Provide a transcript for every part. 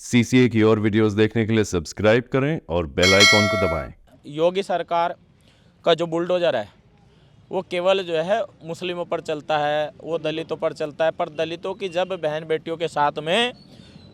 CCA की और videos देखने के लिए सब्सक्राइब करें और बेल आइकॉन को दबाएं। योगी सरकार का जो बुलडोज़र है वो केवल जो है मुस्लिमों पर चलता है, वो दलितों पर चलता है। पर दलितों की जब बहन बेटियों के साथ में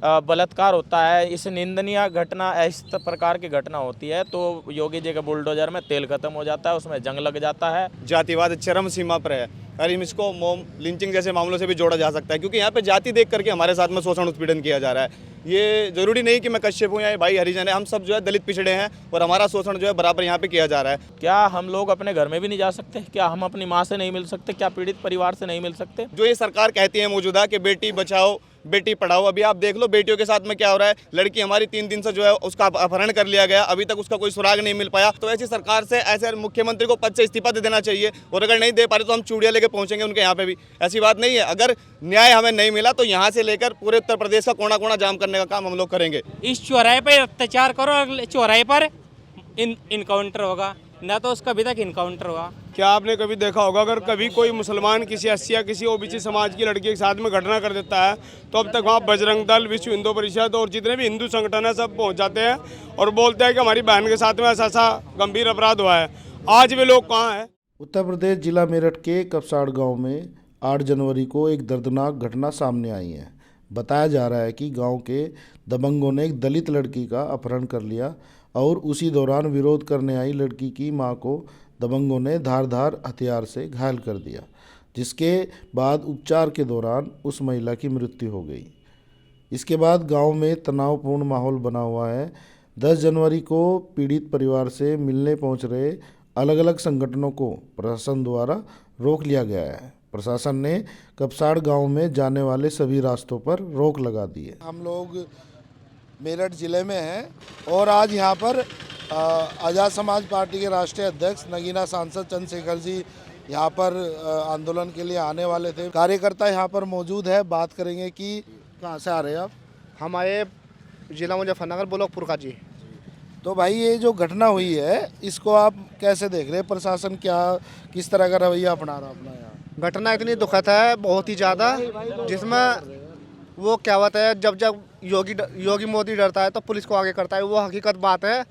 बलात्कार होता है, इस निंदनीय घटना, इस प्रकार की घटना होती है, तो योगी जी के बुलडोज़र में तेल खत्म हो जाता है, उसमें जंग लग जाता है। जातिवाद चरम सीमा पर है और इसको मोम लिंचिंग जैसे मामलों से भी जोड़ा जा सकता है, क्योंकि यहाँ पे जाति देख करके हमारे साथ में शोषण उत्पीड़न किया जा रहा है। ये जरूरी नहीं कि मैं कश्यप हूँ या ये भाई हरिजन है, हम सब जो है दलित पिछड़े हैं और हमारा शोषण जो है बराबर यहाँ पे किया जा रहा है। क्या हम लोग अपने घर में भी नहीं जा सकते? क्या हम अपनी माँ से नहीं मिल सकते? क्या पीड़ित परिवार से नहीं मिल सकते? जो ये सरकार कहती है मौजूदा कि बेटी बचाओ बेटी पढ़ाओ, अभी आप देख लो बेटियों के साथ में क्या हो रहा है। लड़की हमारी 3 दिन से जो है उसका अपहरण कर लिया गया, अभी तक उसका कोई सुराग नहीं मिल पाया। तो ऐसी सरकार से ऐसे मुख्यमंत्री को पद से इस्तीफा दे देना चाहिए, और अगर नहीं दे पा रहे तो हम चूड़ियाँ लेके पहुंचेंगे उनके यहाँ पे भी। ऐसी बात नहीं है, अगर न्याय हमें नहीं मिला तो यहाँ से लेकर पूरे उत्तर प्रदेश का कोना कोना जाम करने का काम हम लोग करेंगे। इस चौराहे पर अत्याचार करो, अगले चौराहे पर इनकाउंटर होगा, ना तो उसका अभी तक इनकाउंटर हुआ। क्या आपने कभी देखा होगा अगर कभी कोई मुसलमान किसी एससी या किसी ओबीसी समाज की लड़की के साथ में घटना कर देता है तो अब तक वहाँ बजरंग दल, विश्व हिंदू परिषद और जितने भी हिंदू संगठन है सब पहुँच जाते हैं और बोलते हैं कि हमारी बहन के साथ में ऐसा ऐसा गंभीर अपराध हुआ है। आज वे लोग कहाँ हैं? उत्तर प्रदेश जिला मेरठ के कपसाड़ गांव में 8 जनवरी को एक दर्दनाक घटना सामने आई है। बताया जा रहा है कि गांव के दबंगों ने एक दलित लड़की का अपहरण कर लिया और उसी दौरान विरोध करने आई लड़की की मां को दबंगों ने धारदार हथियार से घायल कर दिया, जिसके बाद उपचार के दौरान उस महिला की मृत्यु हो गई। इसके बाद गांव में तनावपूर्ण माहौल बना हुआ है। 10 जनवरी को पीड़ित परिवार से मिलने पहुंच रहे अलग अलग संगठनों को प्रशासन द्वारा रोक लिया गया है। प्रशासन ने कपसाड़ गांव में जाने वाले सभी रास्तों पर रोक लगा दी है। हम लोग मेरठ ज़िले में हैं और आज यहाँ पर आज़ाद समाज पार्टी के राष्ट्रीय अध्यक्ष नगीना सांसद चंद्रशेखर जी यहाँ पर आंदोलन के लिए आने वाले थे। कार्यकर्ता यहाँ पर मौजूद है, बात करेंगे कि कहाँ से आ रहे हैं आप? हमारे जिला मुजफ्फरनगर ब्लॉकपुर का जी। तो भाई ये जो घटना हुई है इसको आप कैसे देख रहे हैं? प्रशासन किस तरह का रवैया अपना रहा अपना यहाँ? घटना इतनी दुखद है, बहुत ही ज़्यादा, जिसमें वो क्या होता है, जब योगी मोदी डरता है तो पुलिस को आगे करता है। वो हकीकत बात है।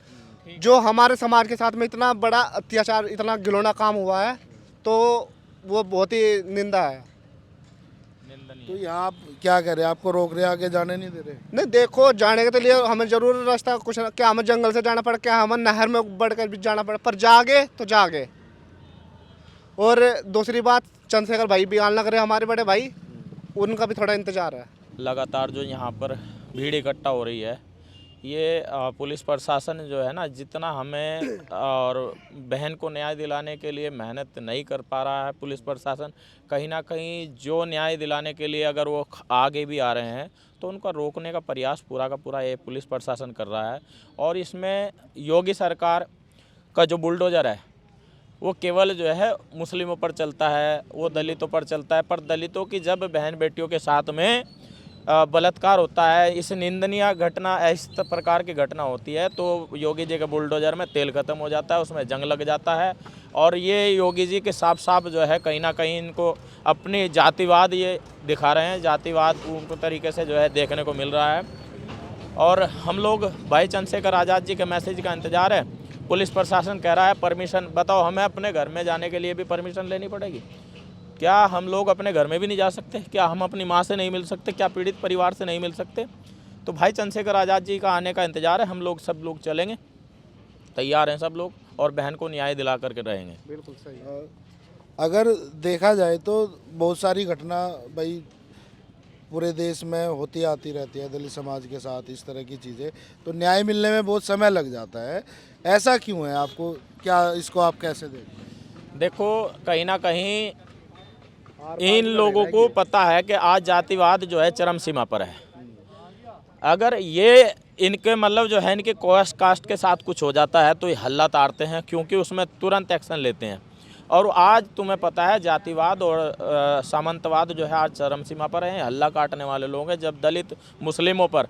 जो हमारे समाज के साथ में इतना बड़ा अत्याचार, इतना घिनौना काम हुआ है, तो वो बहुत ही निंदा है। तो यहाँ आप क्या कह रहे हैं? आपको रोक रहे, आगे जाने नहीं दे रहे? नहीं, देखो जाने के लिए हमें जरूर रास्ता कुछ, क्या हमें जंगल से जाना पड़ा, क्या हमें नहर में बढ़ कर भी जाना पड़ा, पर जागे तो जागे। और दूसरी बात, चंद्रशेखर भाई बयान लग रहे हमारे बड़े भाई, उनका भी थोड़ा इंतजार है। लगातार जो यहाँ पर भीड़ इकट्ठा हो रही है, ये पुलिस प्रशासन जो है ना, जितना हमें और बहन को न्याय दिलाने के लिए मेहनत नहीं कर पा रहा है पुलिस प्रशासन, कहीं ना कहीं जो न्याय दिलाने के लिए अगर वो आगे भी आ रहे हैं तो उनका रोकने का प्रयास पूरा का पूरा ये पुलिस प्रशासन कर रहा है। और इसमें योगी सरकार का जो बुलडोज़र है वो केवल जो है मुस्लिमों पर चलता है, वो दलितों पर चलता है। पर दलितों की जब बहन बेटियों के साथ में बलात्कार होता है, इस निंदनीय घटना, इस प्रकार की घटना होती है, तो योगी जी के बुलडोज़र में तेल खत्म हो जाता है, उसमें जंग लग जाता है। और ये योगी जी के साफ साफ जो है कहीं ना कहीं इनको अपनी जातिवाद ये दिखा रहे हैं, जातिवाद उनको तरीके से जो है देखने को मिल रहा है। और हम लोग भाई चंद्रशेखर आज़ाद जी के मैसेज का इंतज़ार है। पुलिस प्रशासन कह रहा है परमिशन, बताओ हमें अपने घर में जाने के लिए भी परमिशन लेनी पड़ेगी? क्या हम लोग अपने घर में भी नहीं जा सकते? क्या हम अपनी माँ से नहीं मिल सकते? क्या पीड़ित परिवार से नहीं मिल सकते? तो भाई चंद्रशेखर आज़ाद जी का आने का इंतज़ार है। हम लोग सब लोग चलेंगे, तैयार हैं सब लोग, और बहन को न्याय दिला करके रहेंगे। बिल्कुल सही। अगर देखा जाए तो बहुत सारी घटना भाई पूरे देश में होती आती रहती है दलित समाज के साथ, इस तरह की चीज़ें, तो न्याय मिलने में बहुत समय लग जाता है। ऐसा क्यों है? आपको क्या, इसको आप कैसे देखते हैं? देखो, कहीं ना कहीं इन लोगों को पता है कि आज जातिवाद जो है चरम सीमा पर है। अगर ये इनके मतलब जो है इनके कास्ट के साथ कुछ हो जाता है तो ये हल्ला तारते हैं, क्योंकि उसमें तुरंत एक्शन लेते हैं। और आज तुम्हें पता है जातिवाद और सामंतवाद जो है आज चरम सीमा पर है। हल्ला काटने वाले लोग हैं। जब दलित मुस्लिमों पर,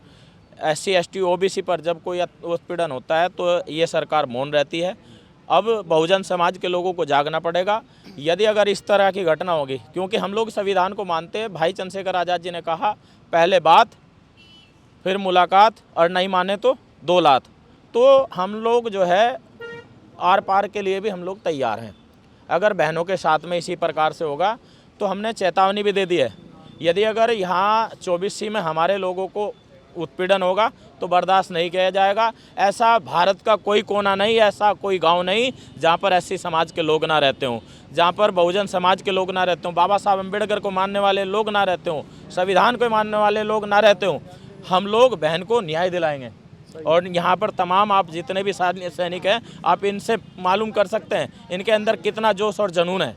SC ST OBC पर जब कोई उत्पीड़न होता है तो ये सरकार मौन रहती है। अब बहुजन समाज के लोगों को जागना पड़ेगा। यदि अगर इस तरह की घटना होगी, क्योंकि हम लोग संविधान को मानते हैं, भाई चंद्रशेखर आज़ाद जी ने कहा पहले बात फिर मुलाकात, और नहीं माने तो 2 लात। तो हम लोग जो है आर पार के लिए भी हम लोग तैयार हैं। अगर बहनों के साथ में इसी प्रकार से होगा तो हमने चेतावनी भी दे दी है, यदि अगर यहाँ 24C में हमारे लोगों को उत्पीड़न होगा तो बर्दाश्त नहीं किया जाएगा। ऐसा भारत का कोई कोना नहीं, ऐसा कोई गांव नहीं जहां पर एससी समाज के लोग ना रहते हों, जहां पर बहुजन समाज के लोग ना रहते हों, बाबा साहब अम्बेडकर को मानने वाले लोग ना रहते हों, संविधान को मानने वाले लोग ना रहते हों। हम लोग बहन को न्याय दिलाएंगे। और यहाँ पर तमाम आप जितने भी सैनिक हैं, आप इनसे मालूम कर सकते हैं इनके अंदर कितना जोश और जुनून है।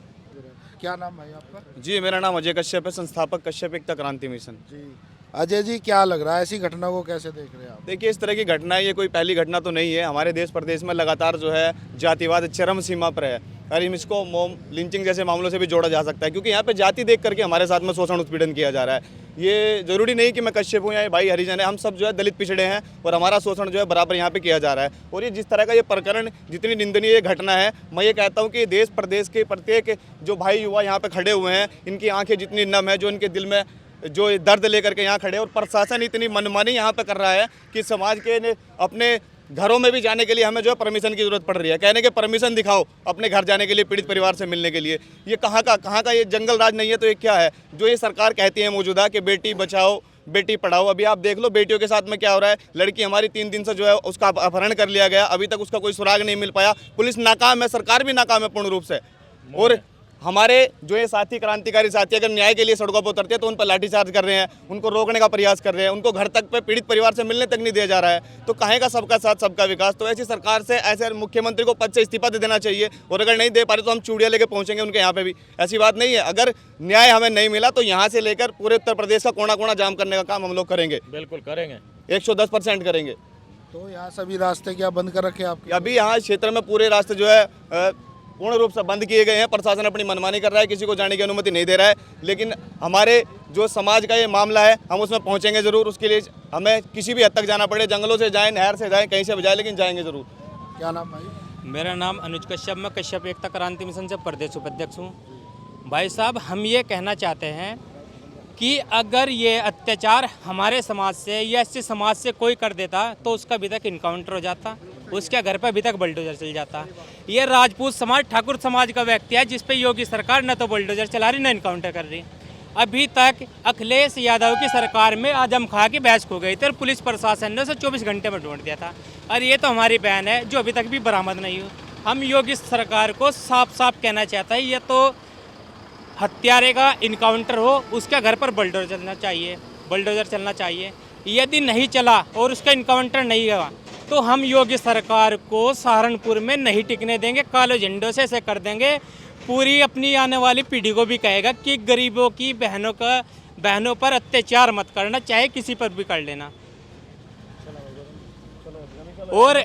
क्या नाम भाई आपका? जी, मेरा नाम अजय कश्यप है, संस्थापक कश्यप एकता क्रांति मिशन। जी अजय जी, क्या लग रहा है, ऐसी घटना को कैसे देख रहे हैं आप? देखिए, इस तरह की घटना ये कोई पहली घटना तो नहीं है। हमारे देश प्रदेश में लगातार जो है जातिवाद चरम सीमा पर है, और इसको मोम लिंचिंग जैसे मामलों से भी जोड़ा जा सकता है, क्योंकि यहाँ पे जाति देख करके हमारे साथ में शोषण उत्पीड़न किया जा रहा है। ये जरूरी नहीं कि मैं कश्यप हूँ या ये भाई हरिजन है, हम सब जो है दलित पिछड़े हैं और हमारा शोषण जो है बराबर यहाँ पे किया जा रहा है। और ये जिस तरह का ये प्रकरण, जितनी निंदनीय घटना है, मैं ये कहता हूँ कि देश प्रदेश के प्रत्येक जो भाई युवा यहाँ पे खड़े हुए हैं, इनकी आंखें जितनी नम है, जो इनके दिल में जो ये दर्द लेकर के यहाँ खड़े, और प्रशासन इतनी मनमानी यहाँ पे कर रहा है कि समाज के अपने घरों में भी जाने के लिए हमें जो है परमिशन की जरूरत पड़ रही है। कहने के परमिशन दिखाओ अपने घर जाने के लिए, पीड़ित परिवार से मिलने के लिए। ये कहाँ का ये जंगल राज नहीं है तो ये क्या है जो ये सरकार कहती है मौजूदा कि बेटी बचाओ बेटी पढ़ाओ। अभी आप देख लो बेटियों के साथ में क्या हो रहा है। लड़की हमारी 3 दिन से जो है उसका अपहरण कर लिया गया, अभी तक उसका कोई सुराग नहीं मिल पाया। पुलिस नाकाम है, सरकार भी नाकाम है पूर्ण रूप से। और हमारे जो ये साथी क्रांतिकारी साथी अगर न्याय के लिए सड़कों पर उतरते हैं तो उन पर लाठीचार्ज कर रहे हैं, उनको रोकने का प्रयास कर रहे हैं, उनको घर तक पे पीड़ित परिवार से मिलने तक नहीं दिया जा रहा है। तो कहें का सबका साथ सबका विकास। तो ऐसी सरकार से ऐसे मुख्यमंत्री को पद से इस्तीफा दे देना चाहिए, और अगर नहीं दे पा रहे तो हम चूड़िया लेके पहुंचेंगे उनके यहाँ पे भी। ऐसी बात नहीं है, अगर न्याय हमें नहीं मिला तो यहाँ से लेकर पूरे उत्तर प्रदेश का कोना कोना जाम करने का काम हम लोग करेंगे। बिल्कुल करेंगे, 110% करेंगे। तो यहाँ सभी रास्ते क्या बंद कर रखे आप? अभी यहाँ क्षेत्र में पूरे रास्ते जो है पूर्ण रूप से बंद किए गए हैं। प्रशासन अपनी मनमानी कर रहा है, किसी को जाने की अनुमति नहीं दे रहा है। लेकिन हमारे जो समाज का ये मामला है, हम उसमें पहुंचेंगे ज़रूर। उसके लिए हमें किसी भी हद तक जाना पड़े, जंगलों से जाएं, नहर से जाएं, कहीं से भी जाएं, लेकिन जाएंगे ज़रूर। क्या नाम भाई? मेरा नाम अनुज कश्यप, मैं कश्यप एकता क्रांति मिशन से प्रदेश उपाध्यक्ष हूँ। भाई साहब, हम ये कहना चाहते हैं कि अगर ये अत्याचार हमारे समाज से या ऐसे समाज से कोई कर देता तो उसका अभी तक इनकाउंटर हो जाता, उसके घर पर अभी तक बुलडोजर चल जाता। ये राजपूत समाज, ठाकुर समाज का व्यक्ति है जिस पे योगी सरकार न तो बुलडोजर चला रही न इनकाउंटर कर रही। अभी तक अखिलेश यादव की सरकार में आजम खां की बहस खो गई थी और पुलिस प्रशासन ने उसे 24 घंटे में ढूंढ दिया था। और ये तो हमारी बहन है जो अभी तक भी बरामद नहीं हुई। हम योगी सरकार को साफ साफ कहना चाहते हैं, ये तो हत्यारे का इनकाउंटर हो, उसके घर पर बुलडोजर चलना चाहिए। यदि नहीं चला और उसका इनकाउंटर नहीं हुआ तो हम योगी सरकार को सहारनपुर में नहीं टिकने देंगे, काले झंडों से ऐसे कर देंगे। पूरी अपनी आने वाली पीढ़ी को भी कहेगा कि गरीबों की बहनों पर अत्याचार मत करना, चाहे किसी पर भी कर लेना। और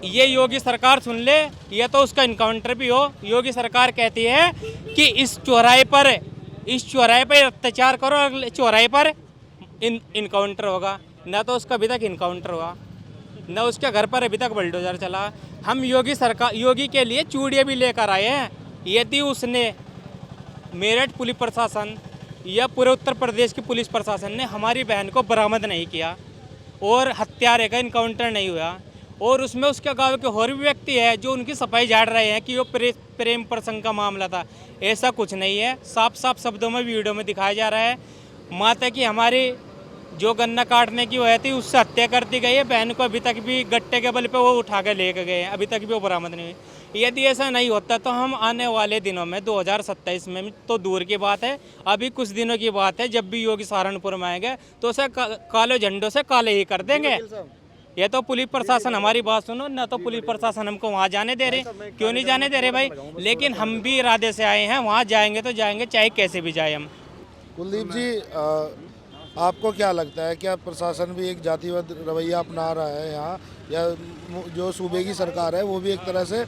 ये योगी सरकार सुन ले, या तो उसका इनकाउंटर भी हो। योगी सरकार कहती है कि इस चौराहे पर अत्याचार करो, अगले चौराहे पर इनकाउंटर होगा। न तो उसका अभी तक इनकाउंटर हुआ, न उसके घर पर अभी तक बुलडोजर चला। हम योगी के लिए चूड़ियाँ भी लेकर आए हैं। यदि उसने मेरठ पुलिस प्रशासन या पूरे उत्तर प्रदेश की पुलिस प्रशासन ने हमारी बहन को बरामद नहीं किया और हत्यारे का इनकाउंटर नहीं हुआ, और उसमें उसके गांव के और भी व्यक्ति है जो उनकी सफाई झाड़ रहे हैं कि वो प्रेम प्रसंग का मामला था, ऐसा कुछ नहीं है। साफ साफ शब्दों में वीडियो में दिखाया जा रहा है। माता की हमारी जो गन्ना काटने की वजह थी उससे हत्या कर दी गई है। बहन को अभी तक भी गट्टे के बल पे वो उठा के लेके गए हैं, अभी तक भी वो बरामद नहीं हुई। यदि ऐसा नहीं होता तो हम आने वाले दिनों में 2027 में तो दूर की बात है, अभी कुछ दिनों की बात है, जब भी योगी सहारनपुर में आएंगे तो उसे काले झंडों से काले ही कर देंगे। ये तो पुलिस प्रशासन, हमारी बात सुनो ना, तो पुलिस प्रशासन हमको वहाँ जाने दे रहे, क्यों नहीं जाने दे रहे भाई? लेकिन हम भी इरादे से आए हैं, वहाँ जाएंगे तो जाएंगे, चाहे कैसे भी जाए हम। कुलदीप जी, आपको क्या लगता है, क्या प्रशासन भी एक जातिवाद रवैया अपना रहा है यहाँ, या जो सूबे की सरकार है वो भी एक तरह से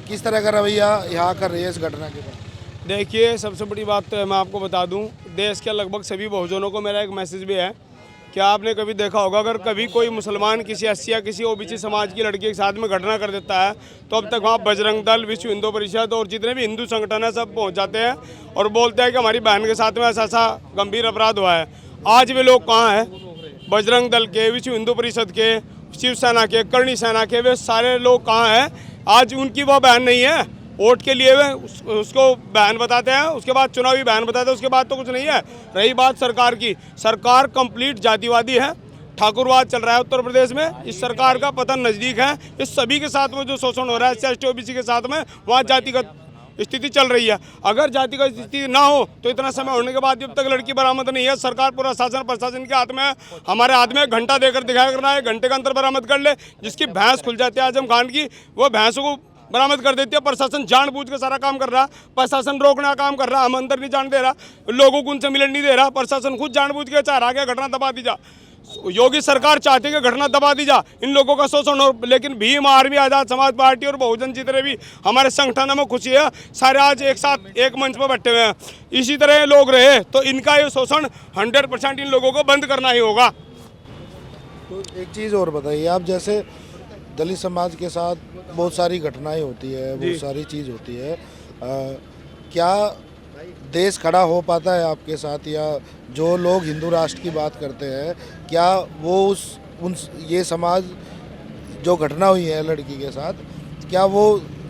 किस तरह का रवैया यहाँ कर रही है इस घटना के बाद? देखिए, सबसे बड़ी बात तो है, मैं आपको बता दूं, देश के लगभग सभी बहुजनों को मेरा एक मैसेज भी है कि आपने कभी देखा होगा, अगर कभी कोई मुसलमान किसी एससी या किसी ओबीसी समाज की लड़की के साथ में घटना कर देता है तो अब तक वहाँ बजरंग दल, विश्व हिंदू परिषद और जितने भी हिंदू संगठन है सब पहुँच जाते हैं और बोलते हैं कि हमारी बहन के साथ में ऐसा गंभीर अपराध हुआ है। आज वे लोग कहाँ हैं? बजरंग दल के, विश्व हिंदू परिषद के, शिवसेना के, करणी सेना के, वे सारे लोग कहाँ हैं? आज उनकी वो बहन नहीं है। वोट के लिए वे उसको बहन बताते हैं, उसके बाद चुनावी बहन बताते हैं, उसके बाद तो कुछ नहीं है। रही बात सरकार की, सरकार कंप्लीट जातिवादी है, ठाकुरवाद चल रहा है उत्तर प्रदेश में। इस सरकार का पतन नज़दीक है। इस सभी के साथ में जो शोषण हो रहा है SC ST OBC के साथ में, वहाँ जातिगत स्थिति चल रही है। अगर जातिगत स्थिति ना हो तो इतना समय होने के बाद जब तक लड़की बरामद नहीं है, सरकार पूरा शासन प्रशासन के हाथ में है। हमारे हाथ में घंटा देकर दिखाया करना है, घंटे के अंदर बरामद कर ले। जिसकी भैंस खुल जाती है आजम खान की, वो भैंसों को बरामद कर देती है। प्रशासन जानबूझ के सारा काम कर रहा, प्रशासन रोकने का काम कर रहा, हम अंदर नहीं जाने दे रहा, लोगों को उनसे मिलने नहीं दे रहा। प्रशासन खुद जानबूझ के चाह रहा है घटना दबा दी जा। योगी सरकार चाहती है कि घटना दबा दी जा, इन लोगों का शोषण हो। लेकिन भीम आर्मी, आज़ाद समाज पार्टी और बहुजन जितने भी हमारे संगठनों में खुशी है, सारे आज एक साथ एक मंच पर बैठे हुए हैं। इसी तरह लोग रहे तो इनका ये शोषण 100% इन लोगों को बंद करना ही होगा। तो एक चीज़ और बताइए आप, जैसे दलित समाज के साथ बहुत सारी घटनाएं होती है, बहुत सारी चीज़ होती है, क्या देश खड़ा हो पाता है आपके साथ? या जो लोग हिंदू राष्ट्र की बात करते हैं, क्या वो ये समाज जो घटना हुई है लड़की के साथ, क्या वो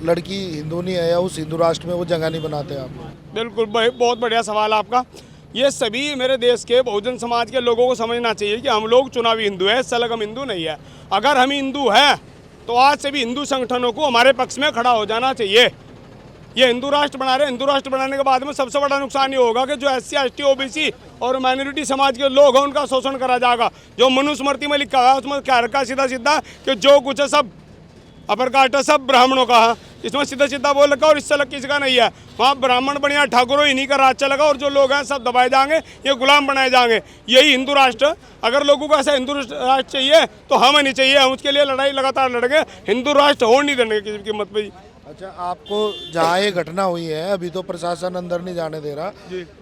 लड़की हिंदू नहीं है या उस हिंदू राष्ट्र में वो जगह नहीं बनाते आप लोग? बिल्कुल भाई, बहुत बढ़िया सवाल आपका। ये सभी मेरे देश के बहुजन समाज के लोगों को समझना चाहिए कि हम लोग चुनावी हिंदू है, सलग हम हिंदू नहीं है। अगर हम हिंदू हैं तो आज से भी हिंदू संगठनों को हमारे पक्ष में खड़ा हो जाना चाहिए। ये हिंदू राष्ट्र बना रहे, हिंदू राष्ट्र बनाने के बाद में सबसे बड़ा नुकसान ये होगा कि जो SC ST OBC और माइनॉरिटी समाज के लोग हैं उनका शोषण करा जाएगा। जो मनुस्मृति में लिखा हुआ है उसमें क्या रखा सीधा सीधा कि जो कुछ है सब अपर कास्ट है, सब ब्राह्मणों का है। इसमें सीधा सीधा बोल रखा और इससे अलग किसी का नहीं है। वहाँ ब्राह्मण बढ़िया, ठाकुरों इन्हीं का राज चलेगा और जो लोग हैं सब दबाए जाएंगे, ये गुलाम बनाए जाएंगे। यही हिंदू राष्ट्र। अगर लोगों को ऐसा हिंदू राष्ट्र चाहिए तो हमें नहीं चाहिए। हम उसके लिए लड़ाई लगातार लड़ेंगे, हिंदू राष्ट्र हो नहीं देने की कीमत पर। अच्छा, आपको जहाँ ये घटना हुई है, अभी तो प्रशासन अंदर नहीं जाने दे रहा,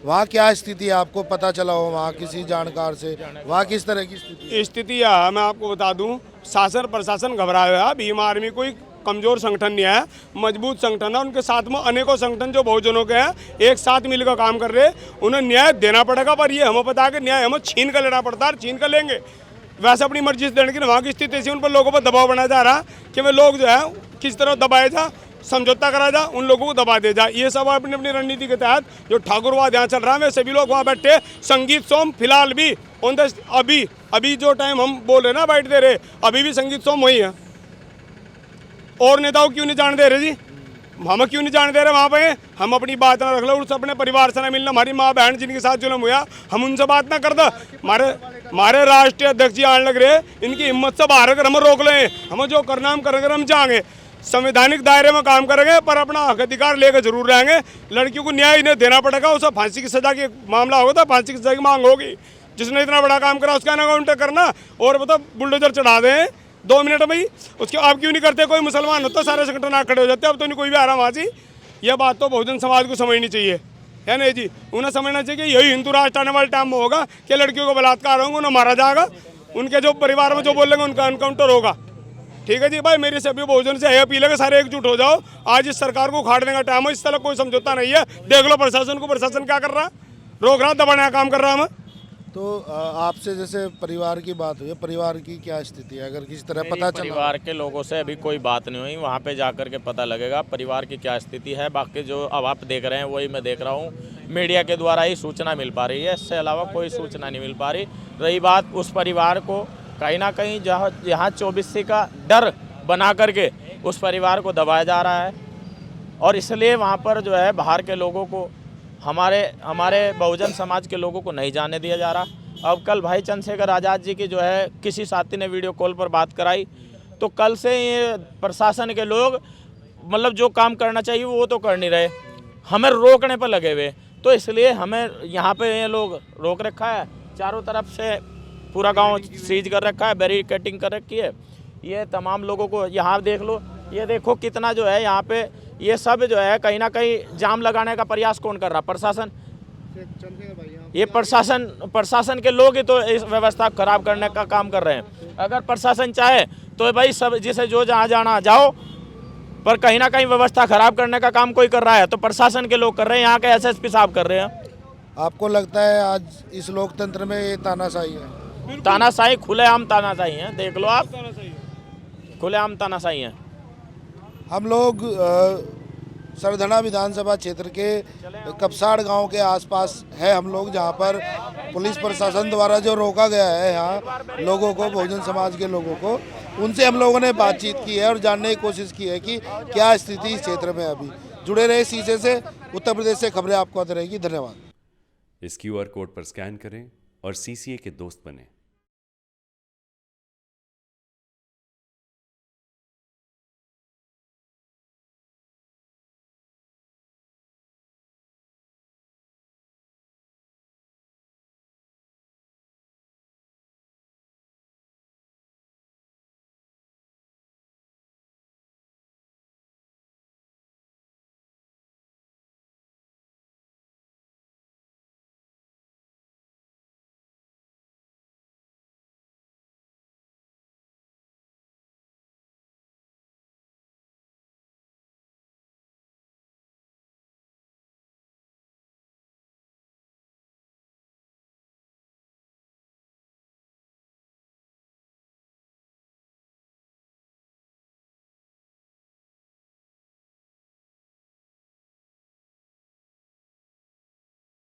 वहाँ क्या स्थिति है? आपको पता चला हो वहाँ किसी जानकार से, वहाँ किस तरह की स्थिति है? मैं आपको बता दूं, शासन प्रशासन घबराया है। भीम आर्मी कोई कमजोर संगठन नहीं है, मजबूत संगठन है। उनके साथ में अनेकों संगठन जो बहुजनों के हैं, एक साथ मिलकर काम कर रहे हैं। उन्हें न्याय देना पड़ेगा, पर ये हमें पता है कि न्याय हमें छीन कर लेना पड़ता है, छीन कर लेंगे। वैसे अपनी मर्जी से देने की वहाँ की स्थिति ऐसी, उन पर लोगों पर दबाव बनाया जा रहा है कि वे लोग जो है किस तरह दबाए जा, समझौता करा जा, उन लोगों को दबा दे जा। ये सब अपनी अपनी रणनीति के तहत जो ठाकुरवाद यहाँ चल रहा है, वे सभी लोग वहाँ बैठे। संगीत सोम फिलहाल भी ऑन द अभी जो टाइम हम बोल रहे ना बैठ दे रहे, अभी भी संगीत सोम वही है। और नेताओं क्यों नहीं जाने दे रहे जी? हम क्यों नहीं जाने दे रहे वहाँ पे? हम अपनी बात ना रख लो, उस अपने परिवार से ना मिलना। हमारी माँ बहन जिनके साथ जुल्म हुआ, हम उनसे बात ना कर दो। हमारे राष्ट्रीय अध्यक्ष जी आने लग रहे, इनकी हिम्मत से बाहर कर हम रोक लें। हम जो करना हम करेंगे, हम जाएंगे, संवैधानिक दायरे में काम करेंगे, पर अपना हक अधिकार लेकर जरूर रहेंगे। लड़कियों को न्याय इन्हें देना पड़ेगा। उसे फांसी की सजा की मामला होगा तो फांसी की सजा की मांग होगी। जिसने इतना बड़ा काम करा उसका एनकाउंटर करना और मतलब बुलडोजर चढ़ा दें 2 मिनट में ही। उसके आप क्यों नहीं करते? कोई मुसलमान होता सारे संगठन आ खड़े हो जाते। अब तो नहीं कोई भी आ रहा वहाँ से। यह बात तो बहुजन समाज को समझनी चाहिए, है नहीं जी? उन्हें समझना चाहिए कि यही हिंदू राष्ट्र आने वाले टाइम में होगा कि लड़कियों को बलात्कार होंगे, उन्हें मारा जाएगा, उनके जो परिवार में जो बोलेंगे उनका एनकाउंटर होगा। ठीक है जी भाई, मेरी सभी बहुजन से यही अपील है कि सारे एकजुट हो जाओ। आज इस सरकार को उखाड़ने का टाइम है, इस तरह कोई समझौता नहीं है। देख लो प्रशासन को, प्रशासन क्या कर रहा है, रोक रहा, दबाने का काम कर रहा है। तो आपसे जैसे परिवार की बात हुई है, परिवार की क्या स्थिति है? अगर किसी तरह पता चला, परिवार के लोगों से अभी कोई बात नहीं हुई, वहाँ पे जाकर के पता लगेगा परिवार की क्या स्थिति है। बाकी जो अब आप देख रहे हैं वही मैं देख रहा हूँ, मीडिया के द्वारा ही सूचना मिल पा रही है, इससे अलावा कोई सूचना नहीं मिल पा रही। रही बात उस परिवार को कहीं ना कहीं यहाँ 24C का डर बना करके उस परिवार को दबाया जा रहा है, और इसलिए वहाँ पर जो है बाहर के लोगों को, हमारे बहुजन समाज के लोगों को नहीं जाने दिया जा रहा। अब कल भाई चंद्रशेखर आज़ाद जी की जो है किसी साथी ने वीडियो कॉल पर बात कराई, तो कल से ये प्रशासन के लोग मतलब जो काम करना चाहिए वो तो कर नहीं रहे, हमें रोकने पर लगे हुए। तो इसलिए हमें यहाँ पे ये लोग रोक रखा है, चारों तरफ से पूरा गांव सीज कर रखा है, बैरिकेडिंग कर रखी है। ये तमाम लोगों को यहाँ देख लो, ये देखो कितना जो है यहाँ पे ये सब जो है कहीं ना कहीं जाम लगाने का प्रयास कौन कर रहा? प्रशासन। ये प्रशासन के लोग ही तो इस व्यवस्था खराब करने का काम कर रहे हैं। अगर प्रशासन चाहे तो भाई सब जिसे जो जहाँ जाना जाओ, पर कहीं ना कहीं व्यवस्था खराब करने का काम कोई कर रहा है तो प्रशासन के लोग कर रहे हैं, यहाँ के SSP साहब कर रहे हैं। आपको लगता है आज इस लोकतंत्र में ये तानाशाही है? तानाशाही, खुलेआम तानाशाही है, देख लो आप, खुलेआम तानाशाही है। हम लोग सरधना विधानसभा क्षेत्र के कपसाड़ गांव के आसपास है हम लोग, जहां पर पुलिस प्रशासन द्वारा जो रोका गया है यहाँ लोगों को, बहुजन समाज के लोगों को, उनसे हम लोगों ने बातचीत की है और जानने की कोशिश की है कि क्या स्थिति इस क्षेत्र में अभी। जुड़े रहे शीशे से, उत्तर प्रदेश से खबरें आपको आती रहेगी। धन्यवाद। इस QR कोड पर स्कैन करें और CCA के दोस्त बने।